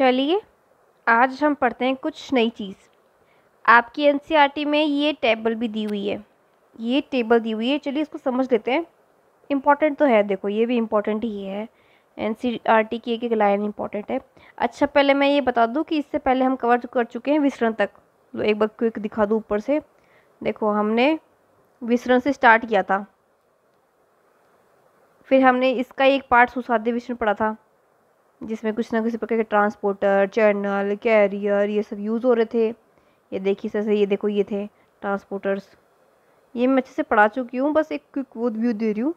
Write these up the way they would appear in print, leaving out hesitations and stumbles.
चलिए आज हम पढ़ते हैं कुछ नई चीज़। आपकी एनसीईआरटी में ये टेबल भी दी हुई है, ये टेबल दी हुई है। चलिए इसको समझ लेते हैं। इम्पॉर्टेंट तो है, देखो ये भी इम्पॉर्टेंट ही है। एनसीईआरटी की एक एक लाइन इम्पॉर्टेंट है। अच्छा पहले मैं ये बता दूं कि इससे पहले हम कवर कर चुके हैं विसरण तक। तो एक बार क्विक दिखा दूं ऊपर से। देखो हमने विसरण से स्टार्ट किया था, फिर हमने इसका एक पार्ट सुसाध्य विसरण पढ़ा था जिसमें कुछ ना किसी प्रकार के ट्रांसपोर्टर, चैनल, कैरियर ये सब यूज़ हो रहे थे। ये देखिए जैसे ये देखो ये थे ट्रांसपोर्टर्स। ये मैं अच्छे से पढ़ा चुकी हूँ, बस एक क्विक व्यू दे रही हूँ।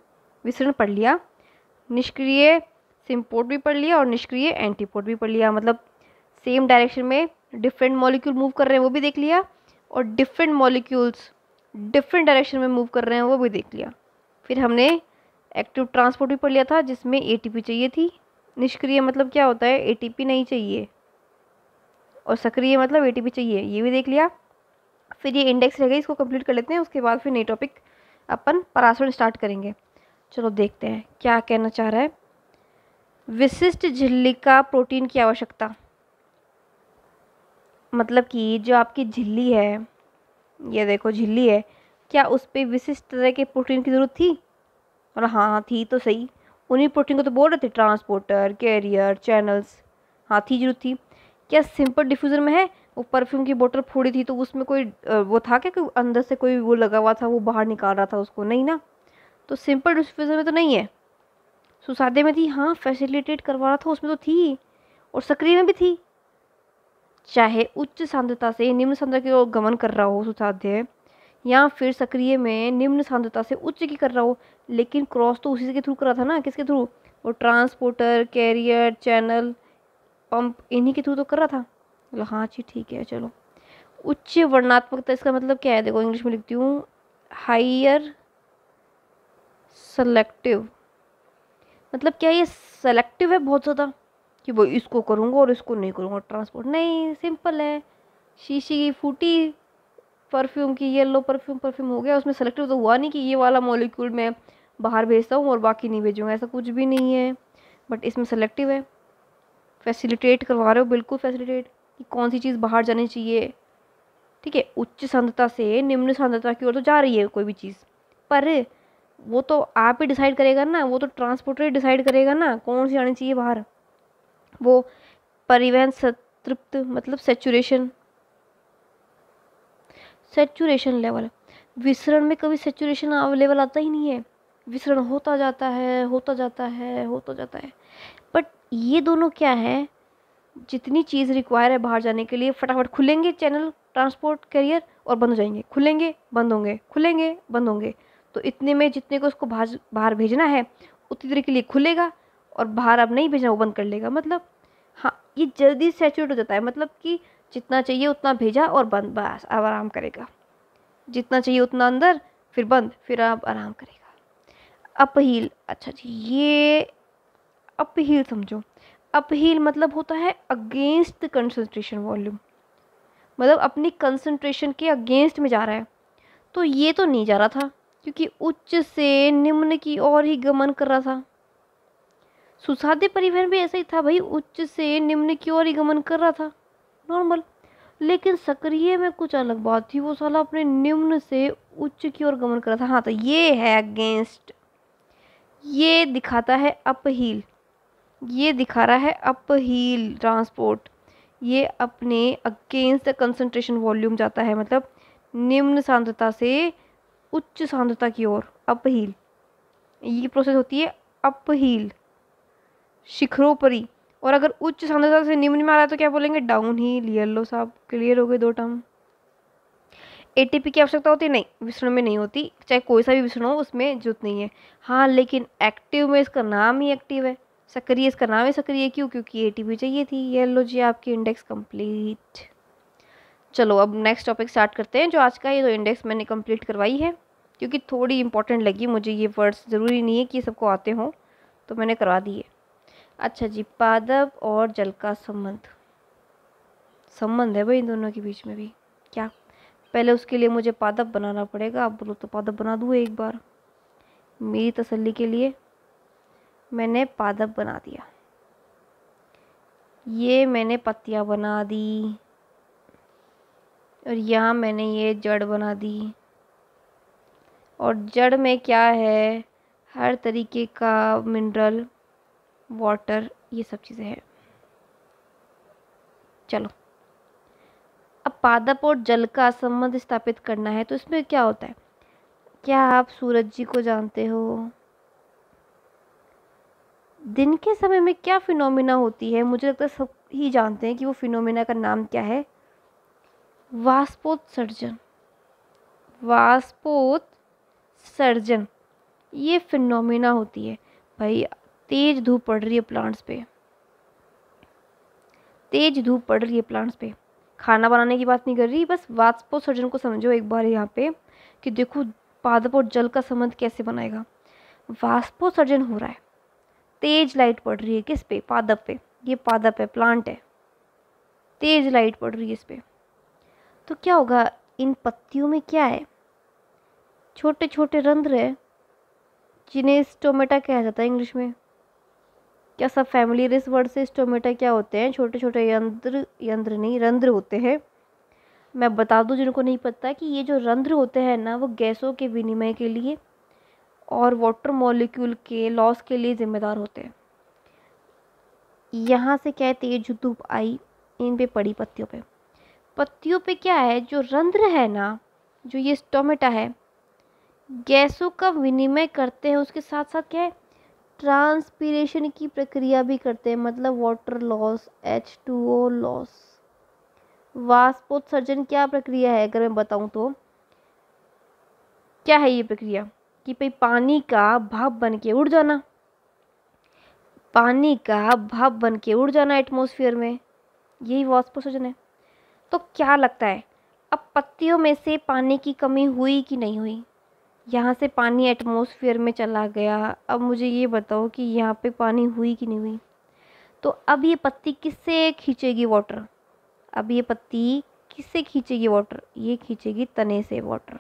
विसरण पढ़ लिया, निष्क्रिय सिम्पोर्ट भी पढ़ लिया और निष्क्रिय एंटीपोर्ट भी पढ़ लिया। मतलब सेम डायरेक्शन में डिफरेंट मॉलिक्यूल मूव कर रहे हैं वो भी देख लिया, और डिफरेंट मॉलिक्यूल्स डिफरेंट डायरेक्शन में मूव कर रहे हैं वो भी देख लिया। फिर हमने एक्टिव ट्रांसपोर्ट भी पढ़ लिया था जिसमें एटीपी चाहिए थी। निष्क्रिय मतलब क्या होता है, एटीपी नहीं चाहिए, और सक्रिय मतलब एटीपी चाहिए, ये भी देख लिया। फिर ये इंडेक्स रह गई, इसको कंप्लीट कर लेते हैं, उसके बाद फिर नई टॉपिक अपन परासरण स्टार्ट करेंगे। चलो देखते हैं क्या कहना चाह रहा है। विशिष्ट झिल्ली का प्रोटीन की आवश्यकता, मतलब कि जो आपकी झिल्ली है, ये देखो झिल्ली है, क्या उस पर विशिष्ट तरह के प्रोटीन की जरूरत थी? और हाँ थी तो सही, उन्हीं प्रोटीन को तो बोल रहे थे, ट्रांसपोर्टर, कैरियर, चैनल्स। हाँ थी, जरूरत थी। क्या सिंपल डिफ्यूज़र में है, वो परफ्यूम की बोतल फोड़ी थी तो उसमें कोई वो था क्या, कोई अंदर से कोई वो लगा हुआ था वो बाहर निकाल रहा था उसको? नहीं ना, तो सिंपल डिफ्यूज़र में तो नहीं है। सुसाध्य में थी, हाँ फैसिलिटेट करवा रहा था उसमें तो थी, और सक्रिय में भी थी। चाहे उच्च सांद्रता से निम्न सांद्रता की ओर गमन कर रहा हो सुसाध्य, या फिर सक्रिय में निम्न सांद्रता से उच्च की कर रहा हो, लेकिन क्रॉस तो उसी के थ्रू कर रहा था ना। किसके थ्रू? वो ट्रांसपोर्टर, कैरियर, चैनल, पंप, इन्हीं के थ्रू तो कर रहा था। मतलब हाँ जी ठीक है। चलो उच्च वर्णात्मकता, इसका मतलब क्या है? देखो इंग्लिश में लिखती हूँ, हाइयर सेलेक्टिव। मतलब क्या ये सेलेक्टिव है बहुत ज़्यादा, कि वो इसको करूँगा और इसको नहीं करूँगा? ट्रांसपोर्ट नहीं, सिंपल है। शीशी की फूटी परफ्यूम की, येलो परफ्यूम परफ्यूम हो गया, उसमें सेलेक्टिव तो हुआ नहीं कि ये वाला मॉलिक्यूल मैं बाहर भेजता हूँ और बाकी नहीं भेजूँगा, ऐसा कुछ भी नहीं है। बट इसमें सेलेक्टिव है। फैसिलिटेट करवा रहे हो, बिल्कुल फैसिलिटेट, कि कौन सी चीज़ बाहर जानी चाहिए। ठीक है, उच्च सांद्रता से निम्न सांद्रता की ओर तो जा रही है कोई भी चीज़, पर वो तो आप ही डिसाइड करेगा ना, वो तो ट्रांसपोर्टर ही डिसाइड करेगा ना कौन सी आनी चाहिए बाहर। वो परिवहन संतृप्त मतलब सेचुरेशन, सेचुरेशन लेवल। विसरण में कभी सेचुरेशन लेवल आता ही नहीं है, विसरण होता जाता है होता जाता है होता जाता है। बट ये दोनों क्या है, जितनी चीज़ रिक्वायर है बाहर जाने के लिए, फटाफट खुलेंगे चैनल, ट्रांसपोर्ट, कैरियर, और बंद हो जाएंगे, खुलेंगे बंद होंगे, खुलेंगे बंद होंगे। तो इतने में जितने को उसको बाहर भेजना है उतनी देर के लिए खुलेगा, और बाहर अब नहीं भेजना वो बंद कर लेगा। मतलब हाँ ये जल्दी सैचुरेट हो जाता है, मतलब कि जितना चाहिए उतना भेजा और बंद, बस अब आराम करेगा। जितना चाहिए उतना अंदर, फिर बंद, फिर अब आराम करेगा। अपहील, अच्छा जी ये अपहील समझो। अपहील मतलब होता है अगेंस्ट द कंसंट्रेशन वॉल्यूम, मतलब अपनी कंसंट्रेशन के अगेंस्ट में जा रहा है। तो ये तो नहीं जा रहा था, क्योंकि उच्च से निम्न की ओर ही गमन कर रहा था। सुसाध्य परिवहन भी ऐसा ही था भाई, उच्च से निम्न की ओर ही गमन कर रहा था, नॉर्मल। लेकिन सक्रिय में कुछ अलग बात थी, वो साला अपने निम्न से उच्च की ओर गमन कर रहा था। हाँ तो ये है अगेंस्ट, ये दिखाता है अपहील, ये दिखा रहा है अपहील ट्रांसपोर्ट। ये अपने अगेंस्ट द कंसंट्रेशन वॉल्यूम जाता है, मतलब निम्न सांद्रता से उच्च सांद्रता की ओर, अपहील। ये प्रोसेस होती है अपहील, शिखरोपरि। और अगर उच्च सांद्रता से निम्न में आ रहा है तो क्या बोलेंगे? Downhill. येलो साहब क्लियर हो गए दो टर्म। एटीपी की आवश्यकता होती है? नहीं, विसरण में नहीं होती, चाहे कोई सा भी विसरण हो उसमें जरूरत नहीं है। हाँ लेकिन एक्टिव में इसका नाम ही एक्टिव है, सक्रिय इसका नाम है सक्रिय। क्यों? क्योंकि एटीपी चाहिए थी। ये लो जी आपकी इंडेक्स कंप्लीट। चलो अब नेक्स्ट टॉपिक स्टार्ट करते हैं जो आज का। ये तो इंडेक्स मैंने कंप्लीट करवाई है क्योंकि थोड़ी इंपॉर्टेंट लगी मुझे, ये वर्ड्स ज़रूरी नहीं है कि सबको आते हों, तो मैंने करवा दी है। अच्छा जी, पादप और जल का संबंध, संबंध है भाई इन दोनों के बीच में भी। क्या? पहले उसके लिए मुझे पादप बनाना पड़ेगा। आप बोलो तो पादप बना दूँ एक बार, मेरी तसल्ली के लिए मैंने पादप बना दिया। ये मैंने पत्तियाँ बना दी और यहाँ मैंने ये जड़ बना दी। और जड़ में क्या है, हर तरीके का मिनरल, वाटर, ये सब चीज़ें हैं। चलो, अब पादप और जल का संबंध स्थापित करना है, तो इसमें क्या होता है? क्या आप सूरज जी को जानते हो? दिन के समय में क्या फिनोमिना होती है? मुझे लगता है सब ही जानते हैं कि वो फिनोमिना का नाम क्या है। वाष्पोत्सर्जन। वाष्पोत्सर्जन ये फिनोमिना होती है। भाई तेज धूप पड़ रही है प्लांट्स पे, तेज धूप पड़ रही है प्लांट्स पे। खाना बनाने की बात नहीं कर रही, बस वाष्पोत्सर्जन को समझो एक बार यहाँ पे कि देखो पादप और जल का संबंध कैसे बनाएगा। वाष्पोत्सर्जन हो रहा है, तेज लाइट पड़ रही है किस पे? पादप पे। ये पादप है, प्लांट है, तेज लाइट पड़ रही है इस पे। तो क्या होगा, इन पत्तियों में क्या है? छोटे छोटे रंध्र है जिन्हें स्टोमेटा कहा जाता है इंग्लिश में। क्या सब फैमिली इस वर्ड से? स्टोमेटा क्या होते हैं? छोटे छोटे यंत्र नहीं, रंध्र होते हैं। मैं बता दूं जिनको नहीं पता कि ये जो रंध्र होते हैं ना, वो गैसों के विनिमय के लिए और वाटर मॉलिक्यूल के लॉस के लिए जिम्मेदार होते हैं। यहाँ से क्या है, तेज धूप आई, इन पे पड़ी पत्तियों पे। पत्तियों पे क्या है, जो रंध्र है ना, जो ये स्टोमेटा है, गैसों का विनिमय करते हैं, उसके साथ साथ क्या है, ट्रांसपीरेशन की प्रक्रिया भी करते हैं, मतलब वाटर लॉस, H2O लॉस। वाष्पोत्सर्जन क्या प्रक्रिया है अगर मैं बताऊं तो? क्या है ये प्रक्रिया कि भाई पानी का भाप बन के उड़ जाना, पानी का भाप बन के उड़ जाना एटमॉस्फेयर में, यही वाष्पोत्सर्जन है। तो क्या लगता है, अब पत्तियों में से पानी की कमी हुई कि नहीं हुई? यहाँ से पानी एटमॉस्फेयर में चला गया। अब मुझे ये बताओ कि यहाँ पे पानी हुई कि नहीं हुई? तो अब ये पत्ती किससे खींचेगी वाटर? अब ये पत्ती किससे खींचेगी वाटर? ये खींचेगी तने से वाटर।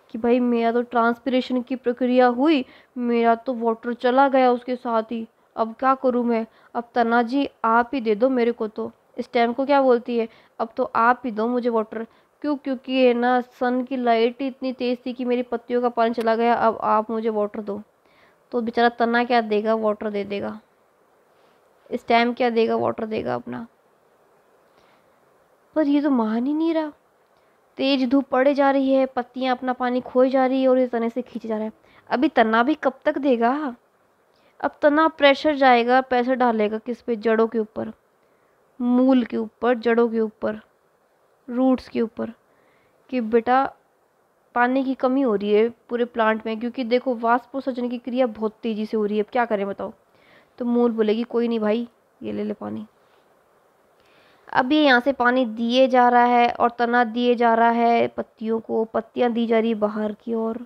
कि भाई मेरा तो ट्रांसपिरेशन की प्रक्रिया हुई, मेरा तो वाटर चला गया उसके साथ ही, अब क्या करूँ मैं? अब तना जी आप ही दे दो मेरे को। तो स्टेम को क्या बोलती है, अब तो आप ही दो मुझे वाटर। क्यों? क्योंकि है ना, सन की लाइट इतनी तेज थी कि मेरी पत्तियों का पानी चला गया, अब आप मुझे वाटर दो। तो बेचारा तना क्या देगा? वाटर दे देगा। स्टेम क्या देगा? वाटर देगा अपना। पर ये तो मान ही नहीं रहा। तेज धूप पड़े जा रही है, पत्तियां अपना पानी खोए जा रही है और ये तने से खींचे जा रहा है। अभी तना भी कब तक देगा? अब तना प्रेशर जाएगा, प्रेशर डालेगा किस पे? जड़ों के ऊपर, मूल के ऊपर, जड़ों के ऊपर, रूट्स के ऊपर, कि बेटा पानी की कमी हो रही है पूरे प्लांट में, क्योंकि देखो वाष्पोत्सर्जन की क्रिया बहुत तेजी से हो रही है, अब क्या करें बताओ? तो मूल बोलेगी कोई नहीं भाई, ये ले ले पानी। अब ये यहाँ से पानी दिए जा रहा है और तना दिए जा रहा है पत्तियों को, पत्तियाँ दी जा रही है बाहर की ओर।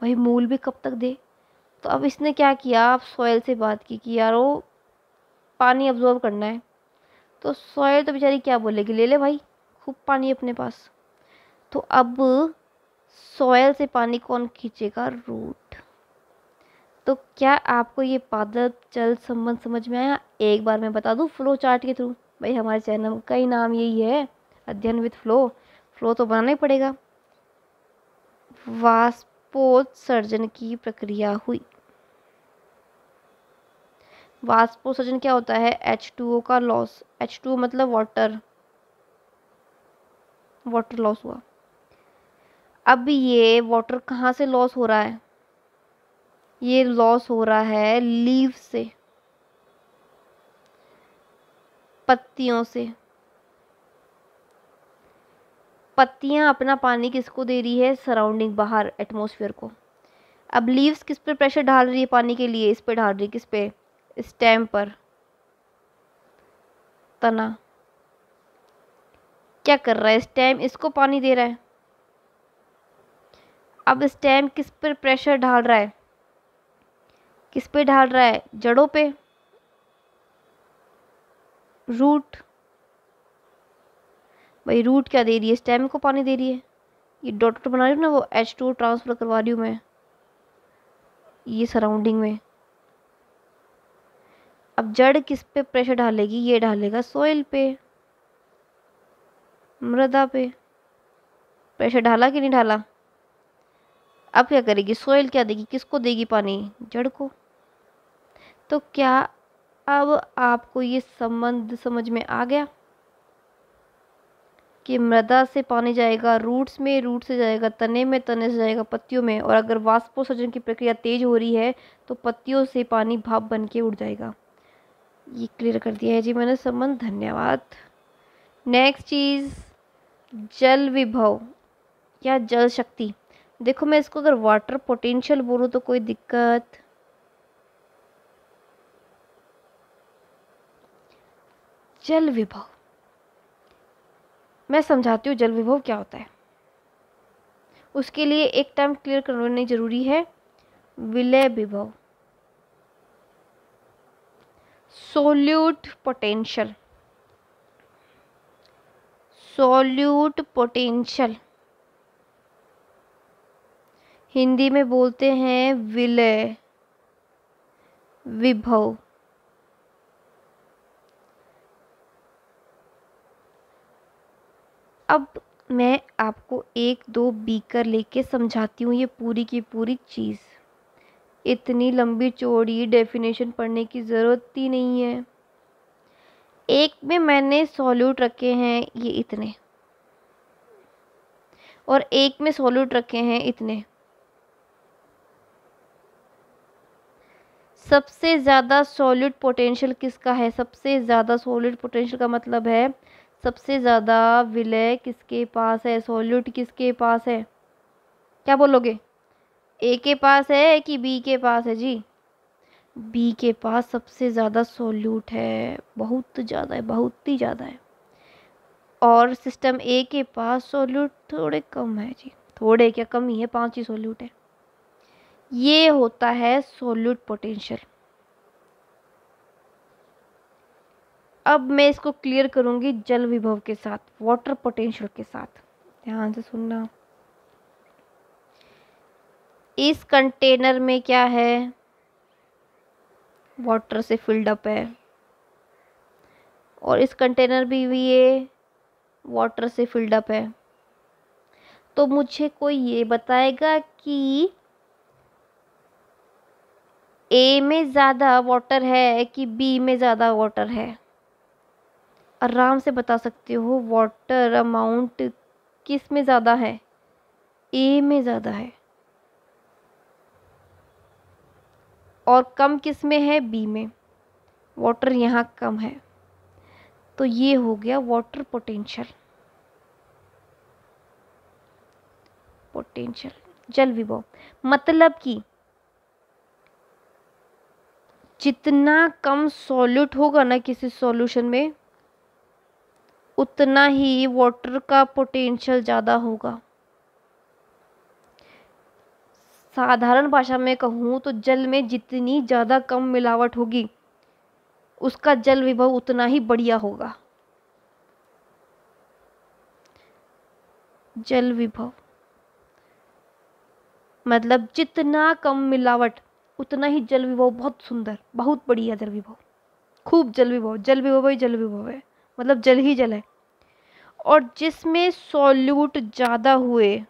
भाई मूल भी कब तक दे? तो अब इसने क्या किया, आप सॉइल से बात की कि यार वो पानी अब्जॉर्ब करना है। तो सॉइल तो बेचारी क्या बोलेगी, ले ले भाई खूब पानी अपने पास। तो अब सॉइल से पानी कौन खींचेगा? रूट। तो क्या आपको ये पादप जल संबंध समझ में आया? एक बार मैं बता दूं फ्लो चार्ट के थ्रू। भाई हमारे चैनल का ही नाम यही है, अध्ययन विद फ्लो। फ्लो तो बनाना ही पड़ेगा। वाष्पोत्सर्जन की प्रक्रिया हुई। वाष्पोत्सर्जन क्या होता है? H2O का लॉस। H2O मतलब वाटर, वाटर लॉस हुआ। अब ये वाटर कहाँ से लॉस हो रहा है? ये लॉस हो रहा है लीव से, पत्तियों से। पत्तियां अपना पानी किसको दे रही है? सराउंडिंग, बाहर एटमॉस्फेयर को। अब लीव्स किस पे प्रेशर डाल रही है पानी के लिए? इस पे डाल रही है, किस पे? स्टेम पर। तना क्या कर रहा है? स्टेम इसको पानी दे रहा है। अब स्टेम किस पर प्रेशर डाल रहा है? किस पे डाल रहा है? जड़ों पे, रूट। भाई रूट क्या दे रही है? स्टेम को पानी दे रही है। ये डॉट डॉट बना रही हूँ ना, वो H2O ट्रांसफर करवा रही हूँ मैं ये सराउंडिंग में। अब जड़ किस पे प्रेशर डालेगी, ये डालेगा सॉइल पे, मृदा पे। प्रेशर डाला कि नहीं डाला? अब क्या करेगी सॉइल, क्या देगी, किसको देगी पानी, जड़ को। तो क्या अब आपको ये संबंध समझ में आ गया कि मृदा से पानी जाएगा रूट्स में, रूट से जाएगा तने में, तने से जाएगा पत्तियों में, और अगर वाष्पोत्सर्जन की प्रक्रिया तेज हो रही है तो पत्तियों से पानी भाप बन के उड़ जाएगा। ये क्लियर कर दिया है जी मैंने संबंध, धन्यवाद। नेक्स्ट चीज़, जल विभव या जल शक्ति। देखो मैं इसको अगर वाटर पोटेंशियल बोलूँ तो कोई दिक्कत, जल विभव मैं समझाती हूँ जल विभव क्या होता है। उसके लिए एक टर्म क्लियर करना जरूरी है, विलय विभव, solute potential, solute potential Hindi में बोलते हैं विलय विभव। अब मैं आपको एक दो बीकर लेके समझाती हूँ ये पूरी की पूरी चीज़। इतनी लंबी चौड़ी डेफिनेशन पढ़ने की ज़रूरत ही नहीं है। एक में मैंने सॉल्यूट रखे हैं ये इतने, और एक में सॉल्यूट रखे हैं इतने। सबसे ज़्यादा सॉल्यूट पोटेंशियल किसका है, सबसे ज़्यादा सॉल्यूट पोटेंशियल का मतलब है सबसे ज़्यादा विलय किसके पास है, सॉल्यूट किसके पास है, क्या बोलोगे, ए के पास है कि बी के पास है जी? बी के पास सबसे ज़्यादा सॉल्यूट है, बहुत ज़्यादा है, बहुत ही ज़्यादा है। और सिस्टम ए के पास सॉल्यूट थोड़े कम है जी, थोड़े क्या कम ही है, 5 ही सॉल्यूट है। ये होता है सॉल्यूट पोटेंशियल। अब मैं इसको क्लियर करूंगी जल विभव के साथ, वाटर पोटेंशियल के साथ, ध्यान से सुनना। इस कंटेनर में क्या है, वाटर से फिल्ड अप है, और इस कंटेनर भी ये वाटर से फिल्ड अप है। तो मुझे कोई ये बताएगा कि ए में ज़्यादा वाटर है कि बी में ज़्यादा वाटर है? आराम से बता सकते हो वाटर अमाउंट किस में ज़्यादा है, ए में ज़्यादा है, और कम किस में है, बी में। वाटर यहाँ कम है, तो ये हो गया वाटर पोटेंशियल। पोटेंशियल जल विभव मतलब कि जितना कम सॉल्यूट होगा ना किसी सॉल्यूशन में, उतना ही वाटर का पोटेंशियल ज़्यादा होगा। साधारण भाषा में कहूँ तो जल में जितनी ज़्यादा कम मिलावट होगी उसका जल विभव उतना ही बढ़िया होगा। जल विभव मतलब जितना कम मिलावट उतना ही जल विभव बहुत सुंदर, बहुत बढ़िया जल विभव, खूब जल विभव। जल विभव ही जल विभव है, मतलब जल ही जल है। और जिसमें सॉल्यूट ज़्यादा हुए,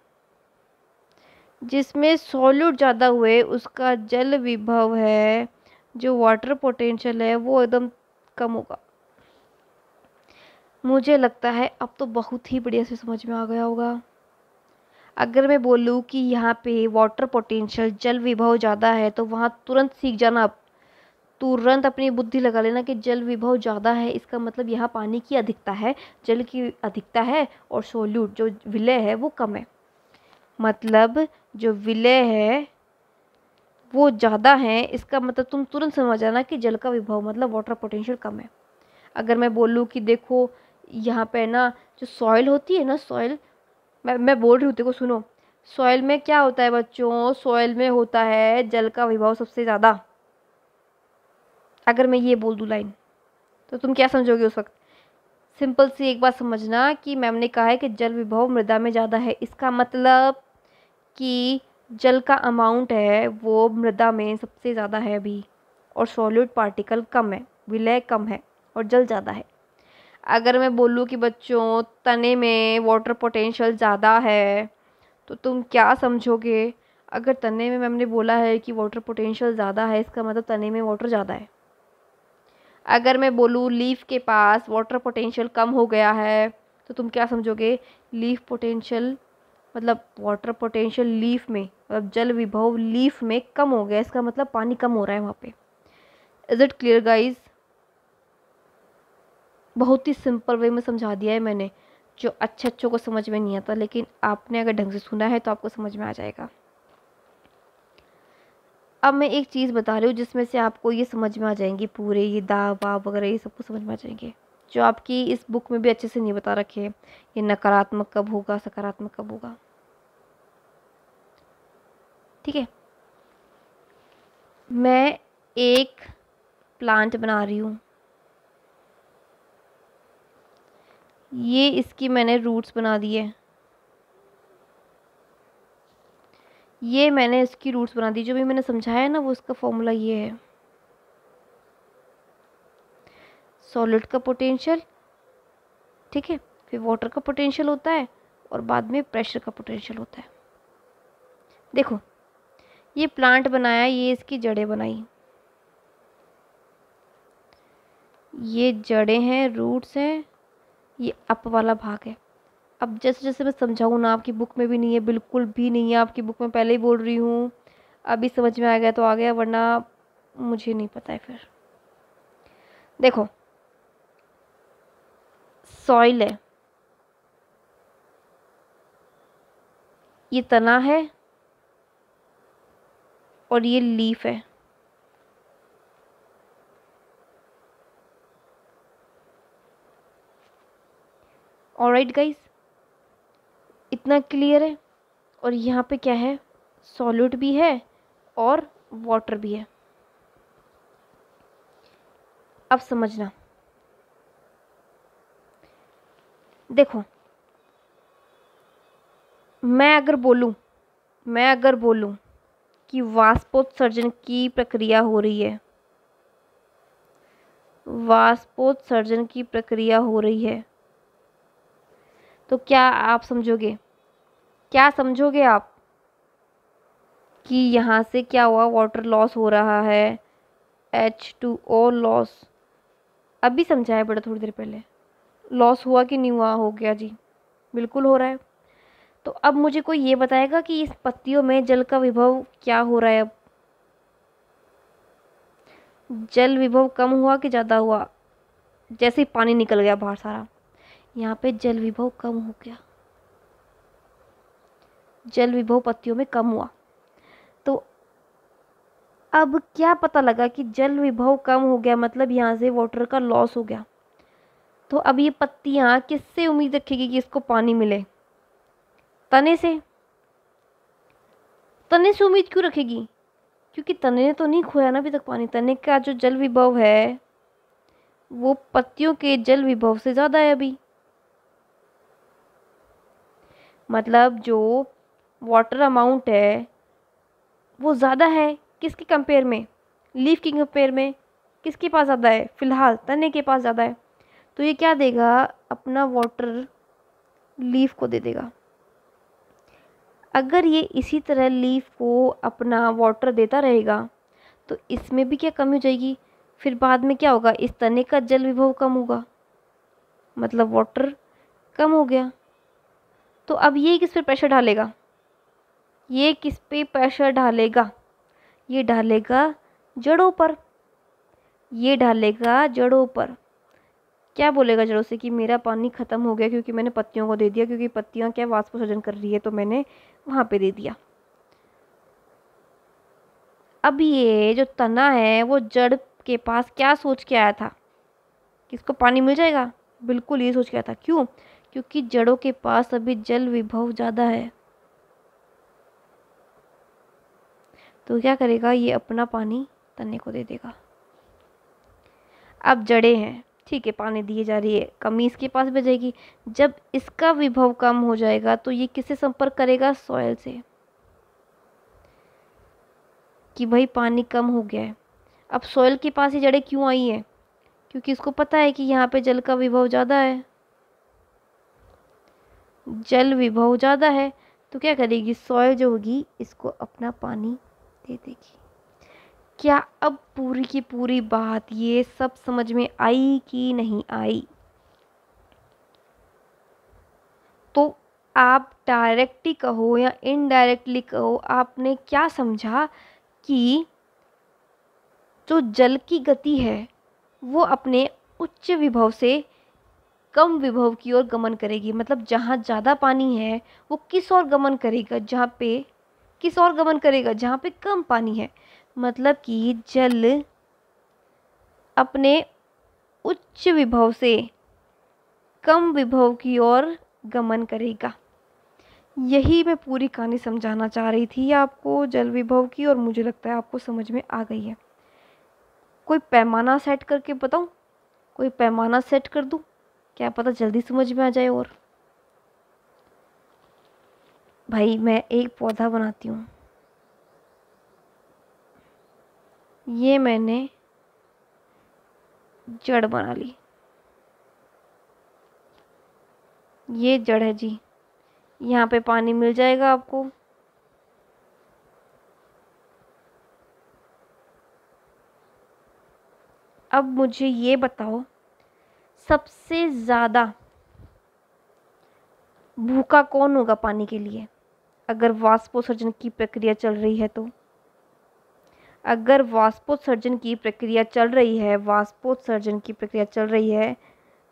जिसमें सॉल्यूट ज़्यादा हुए उसका जल विभव है, जो वाटर पोटेंशियल है, वो एकदम कम होगा। मुझे लगता है अब तो बहुत ही बढ़िया से समझ में आ गया होगा। अगर मैं बोलूँ कि यहाँ पे वाटर पोटेंशियल जल विभव ज़्यादा है तो वहाँ तुरंत सीख जाना, अब तुरंत अपनी बुद्धि लगा लेना कि जल विभव ज़्यादा है, इसका मतलब यहाँ पानी की अधिकता है, जल की अधिकता है, और सॉल्यूट जो विलय है वो कम है। मतलब जो विलय है वो ज़्यादा है, इसका मतलब तुम तुरंत समझ जाना कि जल का विभव मतलब वाटर पोटेंशियल कम है। अगर मैं बोलूँ कि देखो यहाँ पे ना जो सॉइल होती है ना, सॉइल मैं बोल रही हूँ, देखो सुनो, सॉइल में क्या होता है बच्चों, सॉइल में होता है जल का विभव सबसे ज़्यादा। अगर मैं ये बोल दूँ लाइन तो तुम क्या समझोगे उस वक्त? सिंपल सी एक बात समझना कि मैम ने कहा है कि जल विभव मृदा में ज़्यादा है, इसका मतलब कि जल का अमाउंट है वो मृदा में सबसे ज़्यादा है अभी, और सॉलिड पार्टिकल कम है, विलय कम है और जल ज़्यादा है। अगर मैं बोलूँ कि बच्चों तने में वाटर पोटेंशियल ज़्यादा है तो तुम क्या समझोगे? अगर तने में मैम ने बोला है कि वाटर पोटेंशियल ज़्यादा है, इसका मतलब तने में वाटर ज़्यादा है। अगर मैं बोलूँ लीफ के पास वाटर पोटेंशियल कम हो गया है तो तुम क्या समझोगे? लीफ पोटेंशियल मतलब वाटर पोटेंशियल लीफ में, मतलब जल विभव लीफ में कम हो गया, इसका मतलब पानी कम हो रहा है वहाँ पे। Is it clear guys? बहुत ही सिंपल वे में समझा दिया है मैंने, जो अच्छों को समझ में नहीं आता, लेकिन आपने अगर ढंग से सुना है तो आपको समझ में आ जाएगा। अब मैं एक चीज़ बता रही हूँ जिसमें से आपको ये समझ में आ जाएंगे, पूरे ये दा बा वगैरह ये सबको समझ में आ जाएंगे, जो आपकी इस बुक में भी अच्छे से नहीं बता रखे। ये नकारात्मक कब होगा, सकारात्मक कब होगा, ठीक है। मैं एक प्लांट बना रही हूँ, ये इसकी मैंने रूट्स बना दिए, ये मैंने इसकी रूट्स बना दी, जो भी मैंने समझाया है ना वो उसका फॉर्मूला ये है। सॉलिड का पोटेंशियल, ठीक है, फिर वाटर का पोटेंशियल होता है और बाद में प्रेशर का पोटेंशियल होता है। देखो ये प्लांट बनाया, ये इसकी जड़ें बनाई, ये जड़ें हैं, रूट्स हैं, ये अप वाला भाग है। अब जैसे जैसे मैं समझाऊँ ना, आपकी बुक में भी नहीं है, बिल्कुल भी नहीं है आपकी बुक में, पहले ही बोल रही हूँ। अभी समझ में आ गया तो आ गया, वरना मुझे नहीं पता है फिर। देखो सॉइल है, ये तना है और ये लीफ है। ऑलराइट गाइस, इतना क्लियर है। और यहाँ पे क्या है, सॉलिड भी है और वाटर भी है। अब समझना, देखो मैं अगर बोलूँ कि वाष्पोत्सर्जन की प्रक्रिया हो रही है, वाष्पोत्सर्जन की प्रक्रिया हो रही है, तो क्या आप समझोगे, क्या समझोगे आप कि यहाँ से क्या हुआ, वाटर लॉस हो रहा है, H2O लॉस। अभी समझाया बड़ा थोड़ी देर पहले, लॉस हुआ कि नहीं हुआ? हो गया जी, बिल्कुल हो रहा है। तो अब मुझे कोई ये बताएगा कि इस पत्तियों में जल का विभव क्या हो रहा है? अब जल विभव कम हुआ कि ज़्यादा हुआ? जैसे ही पानी निकल गया बाहर सारा, यहाँ पे जल विभव कम हो गया, जल विभव पत्तियों में कम हुआ। तो अब क्या पता लगा कि जल विभव कम हो गया, मतलब यहाँ से वाटर का लॉस हो गया। तो अब ये पत्तियाँ किससे उम्मीद रखेगी कि इसको पानी मिले? तने से। तने से उम्मीद क्यों रखेगी? क्योंकि तने ने तो नहीं खोया ना अभी तक पानी। तने का जो जल विभव है वो पत्तियों के जल विभव से ज़्यादा है अभी। मतलब जो वाटर अमाउंट है वो ज़्यादा है, किसके कंपेयर में? लीफ के कंपेयर में किसके पास ज़्यादा है? फिलहाल तने के पास ज़्यादा है। तो ये क्या देगा, अपना वाटर लीफ को दे देगा। अगर ये इसी तरह लीफ को अपना वाटर देता रहेगा तो इसमें भी क्या कमी हो जाएगी? फिर बाद में क्या होगा, इस तने का जल विभव कम होगा, मतलब वाटर कम हो गया। तो अब ये किस पे प्रेशर डालेगा? ये किस पे प्रेशर डालेगा? ये डालेगा जड़ों पर, ये डालेगा जड़ों पर। क्या बोलेगा जड़ों से कि मेरा पानी ख़त्म हो गया क्योंकि मैंने पत्तियों को दे दिया, क्योंकि पत्तियाँ क्या वाष्पोत्सर्जन कर रही है तो मैंने वहाँ पे दे दिया। अब ये जो तना है वो जड़ के पास क्या सोच के आया था कि इसको पानी मिल जाएगा? बिल्कुल ये सोच के आया था। क्यों? क्योंकि जड़ों के पास अभी जल विभव ज़्यादा है। तो क्या करेगा, ये अपना पानी तने को दे देगा। अब जड़ें हैं, ठीक है, पानी दिए जा रही है, कमी इसके पास भी जाएगी। जब इसका विभव कम हो जाएगा तो ये किससे संपर्क करेगा? सॉइल से, कि भाई पानी कम हो गया है। अब सॉइल के पास ही जड़ें क्यों आई हैं? क्योंकि इसको पता है कि यहाँ पे जल का विभव ज़्यादा है, जल विभव ज़्यादा है, तो क्या करेगी सॉइल जो होगी इसको अपना पानी दे देगी। क्या अब पूरी की पूरी बात ये सब समझ में आई कि नहीं आई? तो आप डायरेक्टली कहो या इनडायरेक्टली कहो, आपने क्या समझा कि जो जल की गति है वो अपने उच्च विभव से कम विभव की ओर गमन करेगी। मतलब जहाँ ज़्यादा पानी है वो किस ओर गमन करेगा, जहाँ पे किस ओर गमन करेगा, जहाँ पे कम पानी है। मतलब कि जल अपने उच्च विभव से कम विभव की ओर गमन करेगा। यही मैं पूरी कहानी समझाना चाह रही थी आपको जल विभव की, और मुझे लगता है आपको समझ में आ गई है। कोई पैमाना सेट करके बताऊं? कोई पैमाना सेट कर दूं? क्या पता जल्दी समझ में आ जाए। और भाई मैं एक पौधा बनाती हूँ, ये मैंने जड़ बना ली, ये जड़ है जी, यहाँ पे पानी मिल जाएगा आपको। अब मुझे ये बताओ सबसे ज़्यादा भूखा कौन होगा पानी के लिए, अगर वाष्पोत्सर्जन की प्रक्रिया चल रही है तो? अगर वाष्पोत्सर्जन की प्रक्रिया चल रही है, वाष्पोत्सर्जन की प्रक्रिया चल रही है,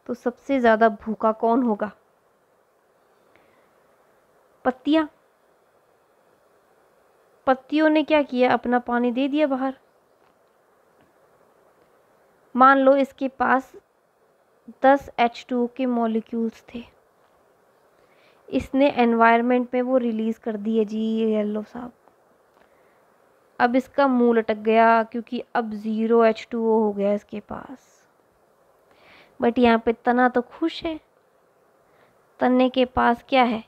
तो सबसे ज़्यादा भूखा कौन होगा? पत्तियाँ। पत्तियों ने क्या किया, अपना पानी दे दिया बाहर। मान लो इसके पास 10 H2O के मॉलिक्यूल्स थे, इसने एनवायरनमेंट में वो रिलीज़ कर दिए जी येलो साहब। अब इसका मुंह लटक गया क्योंकि अब 0 H2O हो गया इसके पास। बट यहाँ पे तना तो खुश है, तने के पास क्या है,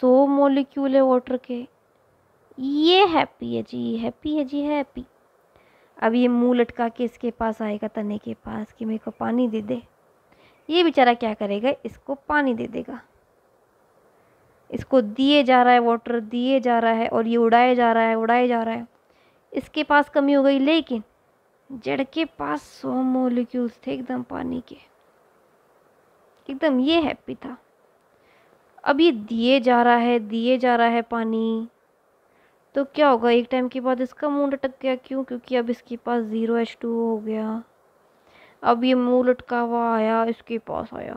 100 मॉलिक्यूल है वाटर के, ये हैप्पी है जी, हैप्पी है जी, हैप्पी। अब ये मुंह लटका के इसके पास आएगा, तने के पास, कि मेरे को पानी दे दे। ये बेचारा क्या करेगा, इसको पानी दे देगा। इसको दिए जा रहा है वाटर, दिए जा रहा है, और ये उड़ाए जा रहा है, उड़ाए जा रहा है। इसके पास कमी हो गई, लेकिन जड़ के पास 100 मॉलिक्यूल्स थे एकदम पानी के, एकदम ये हैप्पी था। अब ये दिए जा रहा है, दिए जा रहा है पानी, तो क्या होगा, एक टाइम के बाद इसका मुंह लटक गया। क्यों? क्योंकि अब इसके पास 0 H2O हो गया। अब ये मुंह लटका हुआ आया, इसके पास आया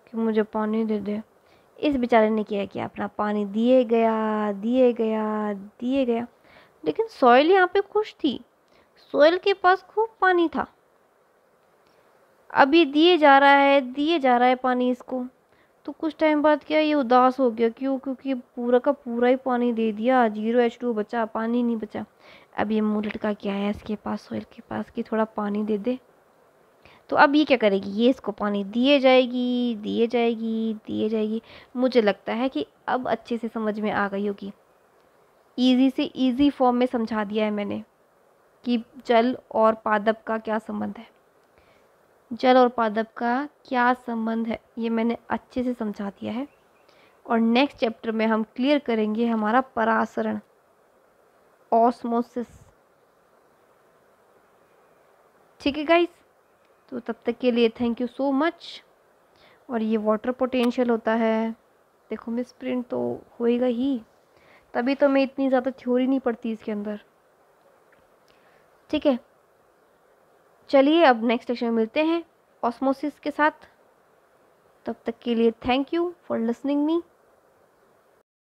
कि मुझे पानी दे दे। इस बेचारे ने क्या किया, अपना पानी दिए गया, दिए गया, दिए गया। लेकिन सॉइल यहाँ पे खुश थी, सॉइल के पास खूब पानी था। अब ये दिए जा रहा है, दिए जा रहा है पानी इसको, तो कुछ टाइम बाद क्या, ये उदास हो गया। क्यों? क्योंकि पूरा का पूरा ही पानी दे दिया, 0 H2O बचा, पानी नहीं बचा। अब ये मुंह लटका के आया इसके पास, सॉइल के पास, कि थोड़ा पानी दे दे। तो अब ये क्या करेगी, ये इसको पानी दिए जाएगी, दिए जाएगी, दिए जाएगी। मुझे लगता है कि अब अच्छे से समझ में आ गई होगी। ईजी से ईजी फॉर्म में समझा दिया है मैंने कि जल और पादप का क्या संबंध है। जल और पादप का क्या संबंध है, ये मैंने अच्छे से समझा दिया है। और नेक्स्ट चैप्टर में हम क्लियर करेंगे हमारा परासरण, ऑस्मोसिस। ठीक है गाइस, तो तब तक के लिए थैंक यू सो मच। और ये वाटर पोटेंशियल होता है, देखो मिस प्रिंट तो होएगा ही, तभी तो मैं इतनी ज़्यादा थ्योरी नहीं पढ़ती इसके अंदर। ठीक है, चलिए अब नेक्स्ट लेक्चर में मिलते हैं ऑस्मोसिस के साथ। तब तक के लिए thank you for listening me.